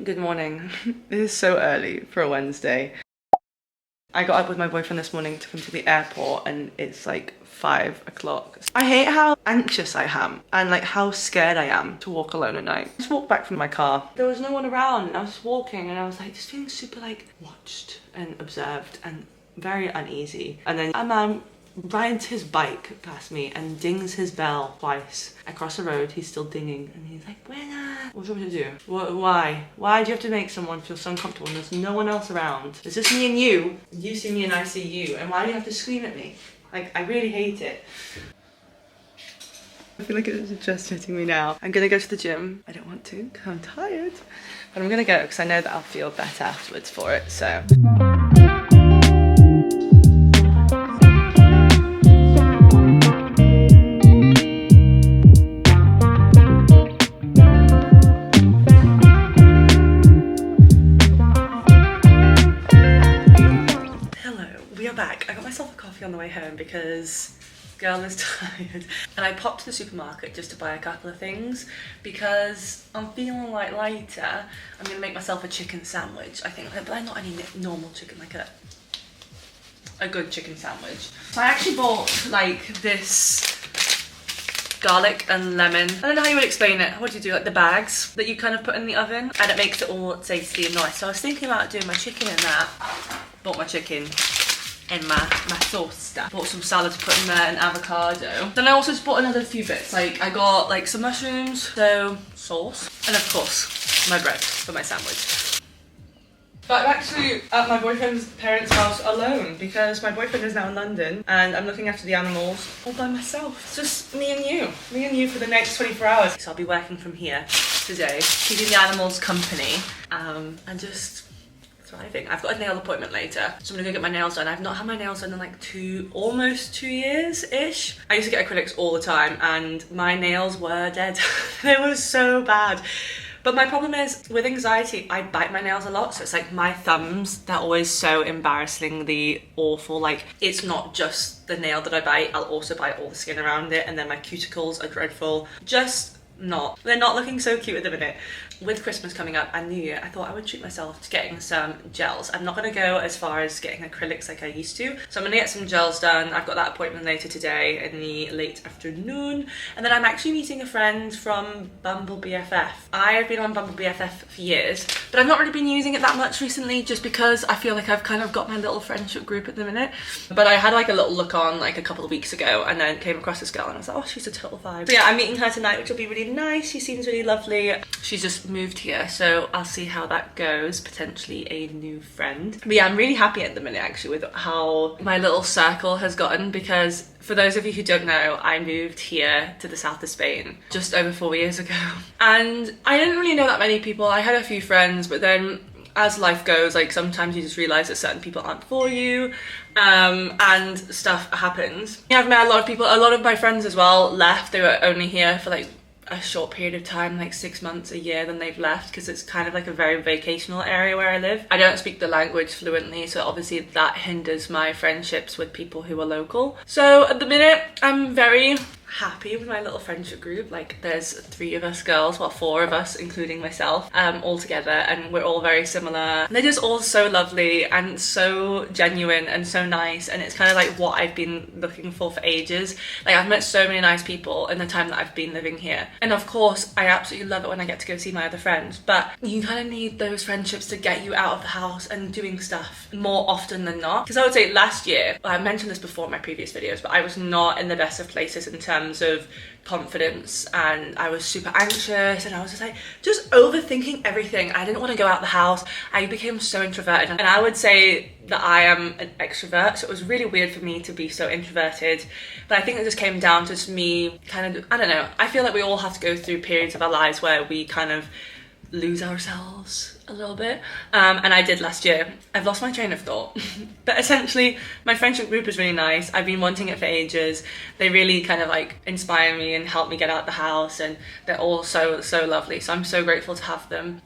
Good morning. It is so early for a Wednesday. I got up with my boyfriend this morning to come to the airport and it's like 5 o'clock. I hate how anxious I am and like how scared I am to walk alone at night. I just walked back from my car. There was no one around. I was walking and I was like just feeling super like watched and observed and very uneasy. And then a man rides his bike past me and dings his bell twice. Across the road, he's still dinging and he's like, Buena. What do you want me to do? Why? Why do you have to make someone feel so uncomfortable and there's no one else around? It's just me and you. You see me and I see you. And why do you have to scream at me? Like, I really hate it. I feel like it's just hitting me now. I'm gonna go to the gym. I don't want to because I'm tired. But I'm gonna go because I know that I'll feel better afterwards for it, so. On the way home because girl is tired and I popped to the supermarket just to buy a couple of things because I'm feeling like later I'm gonna make myself a chicken sandwich. I think, but not any normal chicken, like a good chicken sandwich. So I actually bought like this garlic and lemon. I don't know how you would explain it. What do you do? Like the bags that you kind of put in the oven and it makes it all tasty and nice. So I was thinking about doing my chicken in that. Bought my chicken in my sauce stuff. Bought some salad to put in there and avocado. Then I also just bought another few bits. Like I got like some mushrooms, so sauce, and of course my bread for my sandwich. But I'm actually at my boyfriend's parents' house alone because my boyfriend is now in London and I'm looking after the animals all by myself. It's just me and you for the next 24 hours. So I'll be working from here today, keeping the animals company and just thriving. I've got a nail appointment later, so I'm gonna go get my nails done. I've not had my nails done in like almost 2 years-ish. I used to get acrylics all the time and my nails were dead. They were so bad. But my problem is, with anxiety, I bite my nails a lot, so it's like my thumbs, they're always so embarrassingly awful. Like, it's not just the nail that I bite, I'll also bite all the skin around it, and then my cuticles are dreadful. They're not looking so cute at the minute. With Christmas coming up and New Year, I thought I would treat myself to getting some gels. I'm not gonna go as far as getting acrylics like I used to. So I'm gonna get some gels done. I've got that appointment later today in the late afternoon. And then I'm actually meeting a friend from Bumble BFF. I've been on Bumble BFF for years, but I've not really been using it that much recently just because I feel like I've kind of got my little friendship group at the minute. But I had like a little look on like a couple of weeks ago and then came across this girl and I was like, oh, she's a total vibe. So yeah, I'm meeting her tonight, which will be really nice. She seems really lovely. She's just moved here, so I'll see how that goes. Potentially a new friend. But yeah, I'm really happy at the minute actually with how my little circle has gotten, because for those of you who don't know, I moved here to the south of Spain just over 4 years ago. And I didn't really know that many people. I had a few friends, but then as life goes, like sometimes you just realize that certain people aren't for you and stuff happens. Yeah, I've met a lot of people. A lot of my friends as well left. They were only here for like a short period of time, like 6 months, a year, then they've left because it's kind of like a very vacational area where I live. I don't speak the language fluently, so obviously that hinders my friendships with people who are local. So at the minute, I'm very happy with my little friendship group. Like there's 3 of us girls, well 4 of us including myself, all together, and we're all very similar. They're just all so lovely and so genuine and so nice, and it's kind of like what I've been looking for ages. Like I've met so many nice people in the time that I've been living here, and of course I absolutely love it when I get to go see my other friends, but you kind of need those friendships to get you out of the house and doing stuff more often than not. Because I would say last year, I mentioned this before in my previous videos, but I was not in the best of places in terms of confidence, and I was super anxious and I was just overthinking everything. I didn't want to go out the house. I became so introverted, and I would say that I am an extrovert, so it was really weird for me to be so introverted. But I think it just came down to just me kind of, I don't know, I feel like we all have to go through periods of our lives where we kind of lose ourselves a little bit, and I did last year. I've lost my train of thought. But essentially my friendship group is really nice. I've been wanting it for ages. They really kind of like inspire me and help me get out the house, and they're all so lovely, so I'm so grateful to have them,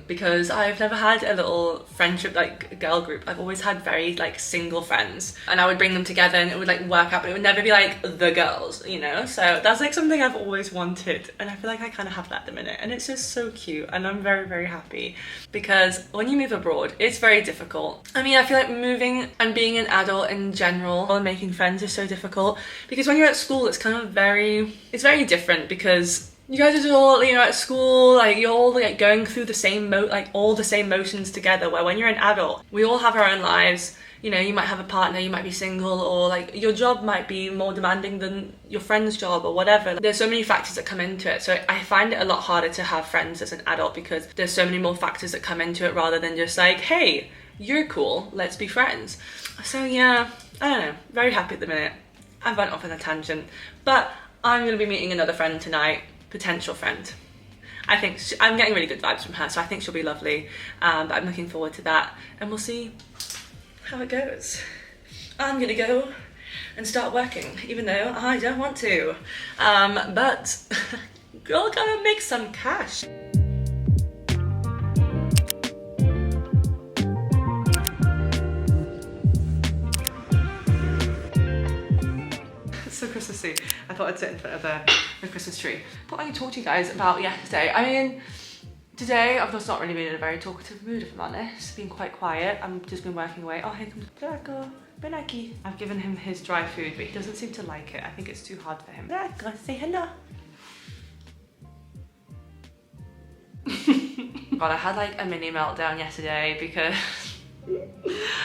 because I've never had a little friendship like girl group. I've always had very like single friends, and I would bring them together and it would like work out, but it would never be like the girls, you know. So that's like something I've always wanted, and I feel like I kind of have that at the minute, and it's just so cute. cute, and I'm very, very happy, because when you move abroad, it's very difficult. I mean, I feel like moving and being an adult in general and making friends is so difficult, because when you're at school, it's kind of it's very different, because you guys are all, you know, at school, like you're all like going through the same all the same motions together, where when you're an adult, we all have our own lives. You know, you might have a partner, you might be single, or like your job might be more demanding than your friend's job or whatever. There's so many factors that come into it. So I find it a lot harder to have friends as an adult, because there's so many more factors that come into it, rather than just like, hey, you're cool, let's be friends. So yeah, I don't know, very happy at the minute. I went off on a tangent, but I'm gonna be meeting another friend tonight, potential friend. I think I'm getting really good vibes from her, so I think she'll be lovely. But I'm looking forward to that, and we'll see how it goes. I'm gonna go and start working, even though I don't want to. But girl, gotta make some cash. So Christmassy. I thought I'd sit in front of the Christmas tree. But I can talk to you guys about yesterday. I mean, today I've just not really been in a very talkative mood, if I'm honest. Been quite quiet. I've just been working away. Oh, here comes Draco. Benaki. I've given him his dry food, but he doesn't seem to like it. I think it's too hard for him. Draco, say hello. God, I had like a mini meltdown yesterday, because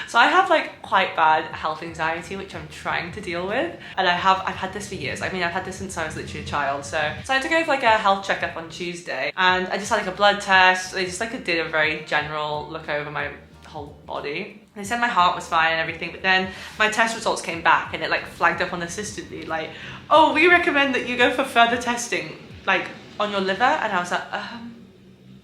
so I have like quite bad health anxiety, which I'm trying to deal with, and I've had this for years. I mean, I've had this since I was literally a child. So I had to go for like a health checkup on Tuesday, and I just had like a blood test. They just like did a very general look over my whole body. They said my heart was fine and everything, but then my test results came back, and it like flagged up on the system like, oh, we recommend that you go for further testing like on your liver. And I was like,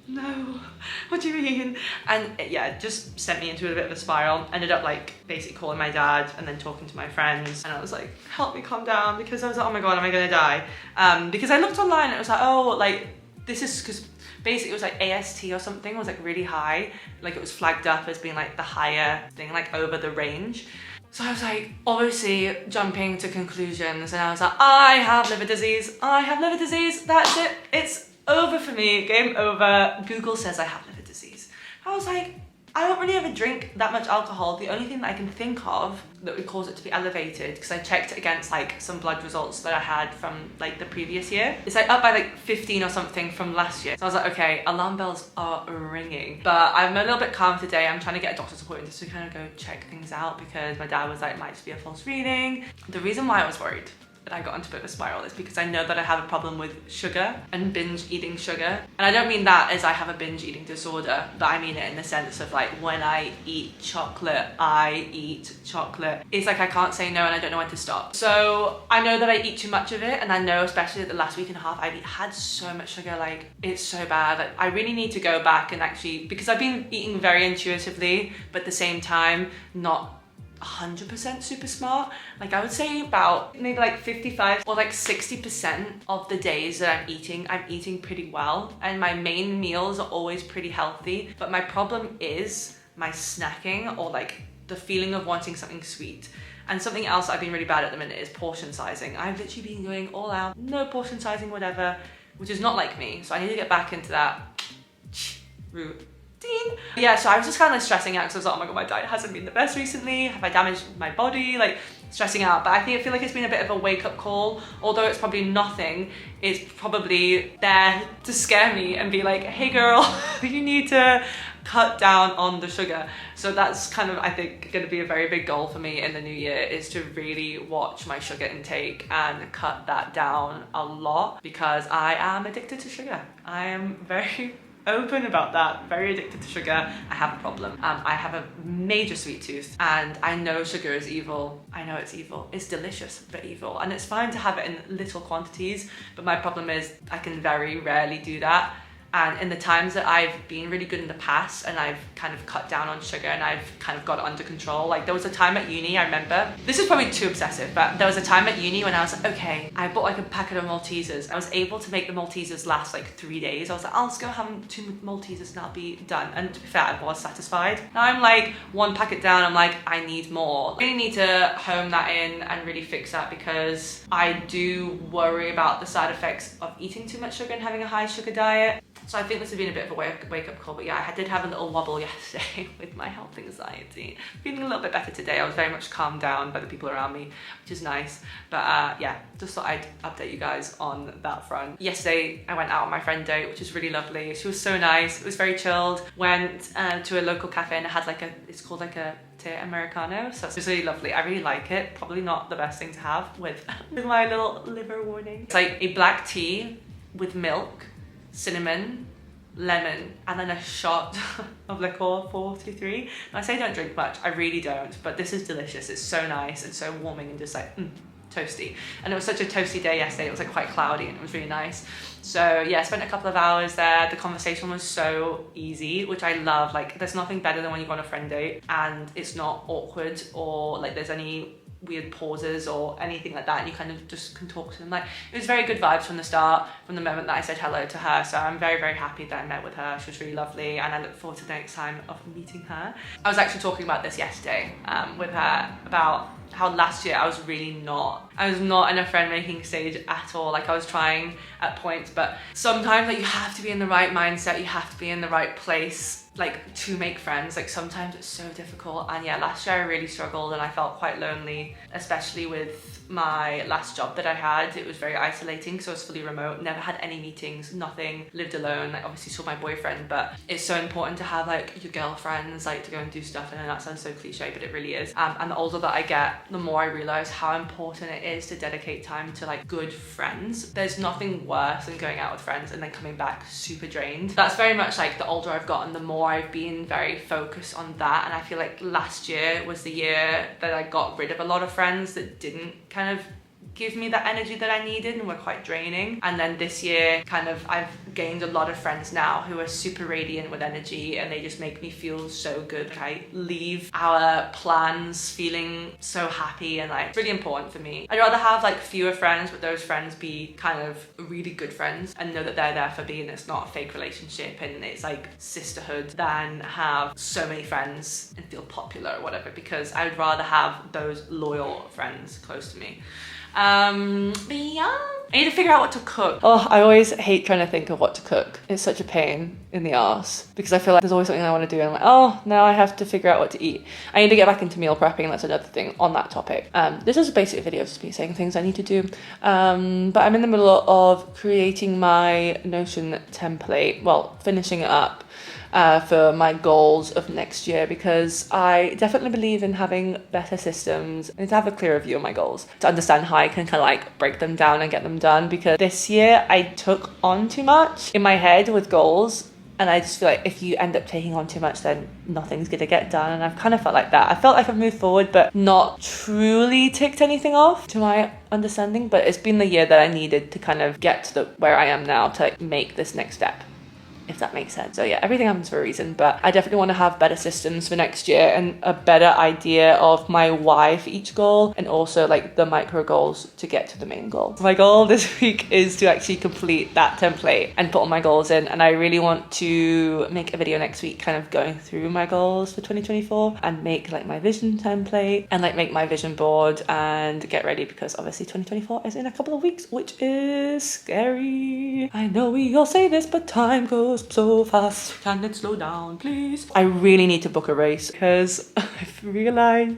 no, what do you mean? And yeah, it just sent me into a bit of a spiral. Ended up like basically calling my dad and then talking to my friends, and I was like, help me calm down, because I was like, oh my god, am I gonna die? Because I looked online and it was like, oh, like this is because basically it was like AST or something, was like really high, like it was flagged up as being like the higher thing, like over the range. So I was like, obviously jumping to conclusions, and I was like, I have liver disease, that's it, it's over for me, game over. Google says I have liver disease. I was like, I don't really ever drink that much alcohol. The only thing that I can think of that would cause it to be elevated, because I checked it against like some blood results that I had from like the previous year, it's like up by like 15 or something from last year. So I was like, okay, alarm bells are ringing. But I'm a little bit calm today. I'm trying to get a doctor's appointment just to kind of go check things out, because my dad was like, it might just be a false reading. The reason why I was worried that I got into a bit of a spiral is because I know that I have a problem with sugar and binge eating sugar. And I don't mean that as I have a binge eating disorder, but I mean it in the sense of like, when I eat chocolate, I eat chocolate. It's like I can't say no, and I don't know when to stop. So I know that I eat too much of it, and I know especially the last week and a half I've had so much sugar, like it's so bad. Like, I really need to go back and actually, because I've been eating very intuitively, but at the same time not 100% super smart. Like I would say about maybe like 55 or like 60% of the days that I'm eating pretty well, and my main meals are always pretty healthy. But my problem is my snacking, or like the feeling of wanting something sweet. And something else I've been really bad at the minute is portion sizing. I've literally been going all out, no portion sizing, whatever, which is not like me. So I need to get back into that route. Yeah, so I was just kind of like stressing out, because I was like, oh my god, my diet hasn't been the best recently. Have I damaged my body? Like stressing out. But I feel like it's been a bit of a wake-up call. Although it's probably nothing, it's probably there to scare me and be like, hey girl, you need to cut down on the sugar. So that's kind of, I think, going to be a very big goal for me in the new year, is to really watch my sugar intake and cut that down a lot, because I am addicted to sugar. I am very open about that, very addicted to sugar. I have a problem. I have a major sweet tooth, and I know sugar is evil. I know it's evil. It's delicious, but evil. And it's fine to have it in little quantities, but my problem is I can very rarely do that. And in the times that I've been really good in the past, and I've kind of cut down on sugar, and I've kind of got it under control. Like there was a time at uni, I remember, this is probably too obsessive, but there was a time at uni when I was like, okay, I bought like a packet of Maltesers. I was able to make the Maltesers last like 3 days. I was like, I'll just go have 2 Maltesers and I'll be done. And to be fair, I was satisfied. Now I'm like 1 packet down, I'm like, I need more. I really need to hone that in and really fix that, because I do worry about the side effects of eating too much sugar and having a high sugar diet. So I think this has been a bit of a wake-up call, but yeah, I did have a little wobble yesterday with my health anxiety. Feeling a little bit better today. I was very much calmed down by the people around me, which is nice. But yeah, just thought I'd update you guys on that front. Yesterday, I went out on my friend date, which was really lovely. She was so nice. It was very chilled. Went to a local cafe and it had like it's called like a tè americano, so it's really lovely. I really like it. Probably not the best thing to have with my little liver warning. It's like a black tea with milk, cinnamon, lemon, and then a shot of liqueur, 43. I say I don't drink much, I really don't, but this is delicious. It's so nice and so warming and just like toasty. And it was such a toasty day yesterday. It was like quite cloudy and it was really nice. So yeah, I spent a couple of hours there. The conversation was so easy, which I love. Like there's nothing better than when you go on a friend date and it's not awkward or like there's any weird pauses or anything like that, and you kind of just can talk to them. Like it was very good vibes from the start, from the moment that I said hello to her. So I'm very, very happy that I met with her. She was really lovely and I look forward to the next time of meeting her. I was actually talking about this yesterday with her, about how last year I was not in a friend making stage at all. Like I was trying at points, but sometimes like you have to be in the right mindset, you have to be in the right place like to make friends. Like sometimes it's so difficult, and yeah, last year I really struggled and I felt quite lonely, especially with my last job that I had. It was very isolating, so I was fully remote, never had any meetings, nothing, lived alone. Like obviously saw my boyfriend, but it's so important to have like your girlfriends, like to go and do stuff. And I know that sounds so cliche, but it really is. And the older that I get, the more I realize how important it is to dedicate time to like good friends. There's nothing worse than going out with friends and then coming back super drained. That's very much like the older I've gotten, the more I've been very focused on that. And I feel like last year was the year that I got rid of a lot of friends that didn't kind of give me that energy that I needed and were quite draining. And then this year kind of I've gained a lot of friends now who are super radiant with energy and they just make me feel so good. Like I leave our plans feeling so happy, and like it's really important for me. I'd rather have like fewer friends, but those friends be kind of really good friends and know that they're there for me and it's not a fake relationship and it's like sisterhood, than have so many friends and feel popular or whatever, because I would rather have those loyal friends close to me. But yeah, I need to figure out what to cook. Oh, I always hate trying to think of what to cook. It's such a pain in the arse because I feel like there's always something I want to do and I'm like, oh, now I have to figure out what to eat. I need to get back into meal prepping. That's another thing on that topic. This is a basic video of just me saying things I need to do. But I'm in the middle of creating my Notion template, well, finishing it up. For my goals of next year, because I definitely believe in having better systems and to have a clearer view of my goals to understand how I can kind of like break them down and get them done. Because this year I took on too much in my head with goals, and I just feel like if you end up taking on too much, then nothing's gonna get done. And I've kind of felt like that. I felt like I've moved forward but not truly ticked anything off to my understanding. But it's been the year that I needed to kind of get to where I am now to like make this next step, if that makes sense. So yeah, everything happens for a reason, but I definitely want to have better systems for next year and a better idea of my why for each goal, and also like the micro goals to get to the main goal. My goal this week is to actually complete that template and put all my goals in, and I really want to make a video next week kind of going through my goals for 2024 and make like my vision template and like make my vision board and get ready, because obviously 2024 is in a couple of weeks, which is scary. I know we all say this, but time goes so fast. Can it slow down, please? I really need to book a race because I've realized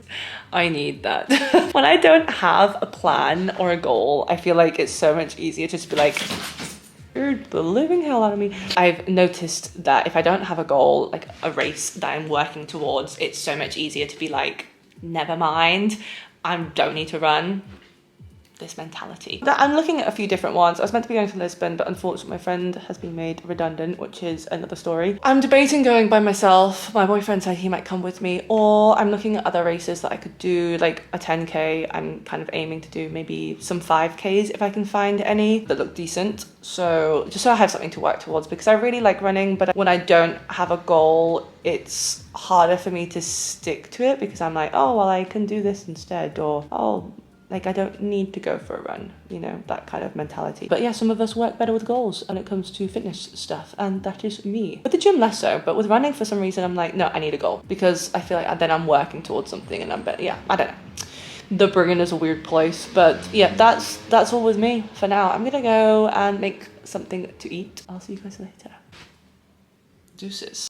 I need that. When I don't have a plan or a goal, I feel like it's so much easier to just be like, the living hell out of me. I've noticed that if I don't have a goal, like a race that I'm working towards, it's so much easier to be like, never mind, I don't need to run. This mentality. I'm looking at a few different ones. I was meant to be going to Lisbon, but unfortunately my friend has been made redundant, which is another story. I'm debating going by myself. My boyfriend said he might come with me, or I'm looking at other races that I could do, like a 10k. I'm kind of aiming to do maybe some 5ks if I can find any that look decent. So just so I have something to work towards, because I really like running, but when I don't have a goal, it's harder for me to stick to it, because I'm like, oh, well, I can do this instead, or oh, like I don't need to go for a run, you know, that kind of mentality. But yeah, some of us work better with goals when it comes to fitness stuff, and that is me. With the gym less so, but with running for some reason I'm like, no, I need a goal, because I feel like then I'm working towards something and I'm better. Yeah, I don't know. the Brigham is a weird place. But yeah, that's all with me for now. I'm gonna go and make something to eat. I'll see you guys later. Deuces.